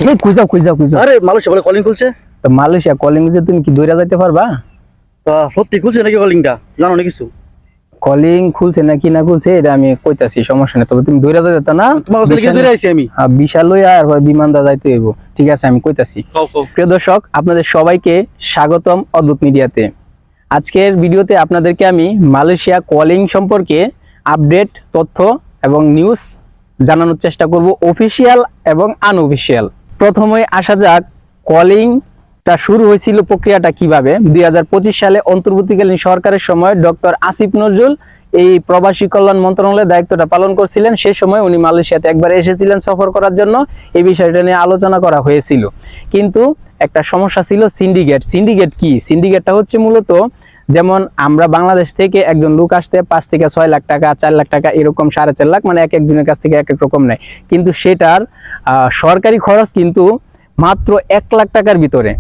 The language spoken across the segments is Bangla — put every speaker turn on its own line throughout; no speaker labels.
এই কইজাও কইজাও কইজাও।
আরে মালয়েশিয়া বলে কলিং খুলছে।
তো মালয়েশিয়া কলিং যে তুমি কি দৌড়া যাইতে পারবা?
তা সত্যি খুলছে নাকি কলিংটা, জানো না কিছু?
কলিং খুলছে নাকি না খুলছে এটা আমি কইতাছি, সমস্যা নেই। তবে তুমি দৌড়া যেত না,
তোমার কাছে কি দৌড়ে আইছি আমি?
বিশাল লইয়া আর বিমান দা যাইতে হইব। ঠিক আছে, আমি কইতাছি। প্রিয় দর্শক, আপনাদের সবাইকে স্বাগতম অদ্ভুত মিডিয়াতে। আজকের ভিডিওতে আপনাদেরকে আমি মালয়েশিয়া কলিং সম্পর্কে আপডেট তথ্য এবং নিউজ জানানোর চেষ্টা করব, অফিসিয়াল এবং আনঅফিসিয়াল। প্রথমে আসা যাক, কলিংটা শুরু হয়েছিল প্রক্রিয়াটা কিভাবে। 2025 সালে অন্তর্বর্তীকালীন সরকারের সময় ডক্টর আসিফ নজরুল এই প্রবাসী কল্যাণ মন্ত্রণালয়ের দায়িত্বটা পালন করছিলেন। সেই সময় উনি মালয়েশিয়াতে একবার এসেছিলেন সফর করার জন্য। এই বিষয়টা নিয়ে আলোচনা করা হয়েছিল, কিন্তু একটা সমস্যা ছিল সিন্ডিকেট। সিন্ডিকেট কি? সিন্ডিকেটটা হচ্ছে মূলত, যেমন আমরা বাংলাদেশ থেকে একজন লোক আসতে 5 থেকে 6 লাখ টাকা, 4 লাখ টাকা, এরকম 4.5 লাখ, মানে এক একজনের কাছ থেকে এক এক রকম নেয়। কিন্তু সেটার সরকারি খরচ কিন্তু মাত্র 1 লাখ টাকার ভিতরে।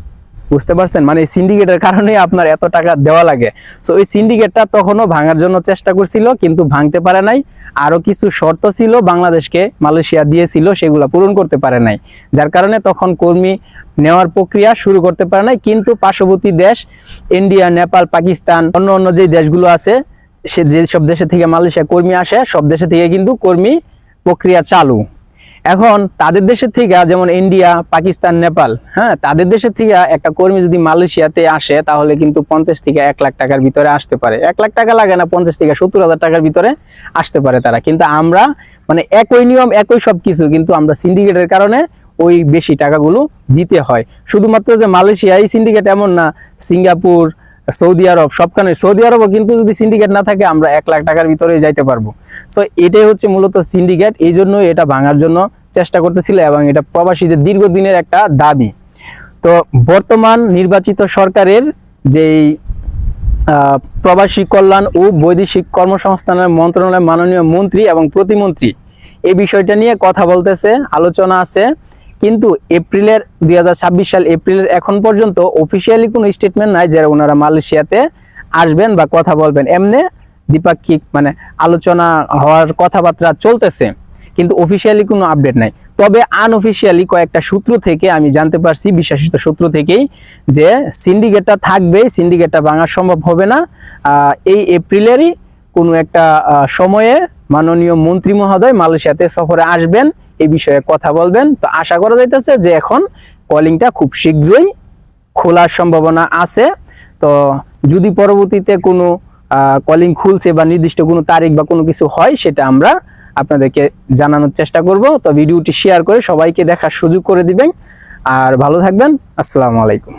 বুঝতে পারছেন? মানে সিন্ডিকেটের কারণে আপনার এত টাকা দেওয়া লাগে। সো এই সিন্ডিকেটটা তখনও ভাঙার জন্য চেষ্টা করছিল, কিন্তু ভাঙতে পারে নাই। আরো কিছু শর্ত ছিল বাংলাদেশকে মালয়েশিয়া দিয়েছিল, সেগুলো পূরণ করতে পারে নাই, যার কারণে তখন কর্মী নেওয়ার প্রক্রিয়া শুরু করতে পারে নাই। কিন্তু পার্শ্ববর্তী দেশ ইন্ডিয়া, নেপাল, পাকিস্তান, অন্য যে দেশগুলো আছে, সে যেসব দেশে থেকে মালয়েশিয়া কর্মী আসে, সব দেশে থেকে কিন্তু কর্মী প্রক্রিয়া চালু। এখন তাদের দেশের থেকে, যেমন ইন্ডিয়া, পাকিস্তান, নেপাল, হ্যাঁ, তাদের দেশের থেকে একটা কর্মী যদি মালয়েশিয়াতে আসে, তাহলে কিন্তু 50 থেকে 1 লাখ টাকার ভিতরে আসতে পারে। 1 লাখ টাকা লাগে না, 50 থেকে 70,000 টাকার ভিতরে আসতে পারে তারা। কিন্তু আমরা, মানে একই নিয়ম, একই সবকিছু, কিন্তু আমরা সিন্ডিকেটের কারণে ওই বেশি টাকাগুলো দিতে হয়। শুধুমাত্র যে মালয়েশিয়া এই সিন্ডিকেট এমন না, সিঙ্গাপুর, সৌদি আরব, সবখানে। সৌদি আরবও কিন্তু যদি সিন্ডিকেট না থাকে, আমরা 1 লাখ টাকার ভিতরে যাইতে পারবো। সো এটাই হচ্ছে মূলত সিন্ডিকেট। এই জন্য এটা ভাঙার জন্য চেষ্টা করতেছিল, এবং এটা প্রবাসীদের দীর্ঘদিনের একটা দাবি। তো বর্তমান নির্বাচিত সরকারের যেই প্রবাসী কল্যাণ ও বৈদেশিক কর্মসংস্থানের মন্ত্রণালয়ের মাননীয় মন্ত্রী এবং প্রতিমন্ত্রী এই বিষয়টা নিয়ে কথা বলতেছে, আলোচনা আছে। কিন্তু 2026 সাল এপ্রিলের এখন পর্যন্ত অফিসিয়ালি কোনো স্টেটমেন্ট নাই যে ওনারা মালয়েশিয়াতে আসবেন বা কথা বলবেন। এমনি দ্বিপাক্ষিক, মানে আলোচনা হওয়ার কথাবার্তা চলতেছে, কিন্তু অফিসিয়ালি কোনো আপডেট নাই। তবে আনঅফিসিয়ালি কয়েকটা সূত্র থেকে আমি জানতে পারছি, বিশ্বাসিত সূত্র থেকেই, যে সিন্ডিকেটটা থাকবে, সিন্ডিকেটটা ভাঙা সম্ভব হবে না। এই এপ্রিলেরই কোনো একটা সময়ে মাননীয় মন্ত্রী মহোদয় মালয়েশিয়াতে সফরে আসবেন, এই বিষয়ে কথা বলবেন। তো আশা করা যাইতেছে যে এখন কলিংটা খুব শীঘ্রই খোলার সম্ভাবনা আছে। তো যদি পরবর্তীতে কোনো কলিং খুলছে বা নির্দিষ্ট কোনো তারিখ বা কোনো কিছু হয়, সেটা আমরা আপনাদেরকে জানানোর চেষ্টা করব। তো ভিডিওটি শেয়ার করে সবাইকে দেখার সুযোগ করে দিবেন। আর ভালো থাকবেন। আসসালামু আলাইকুম।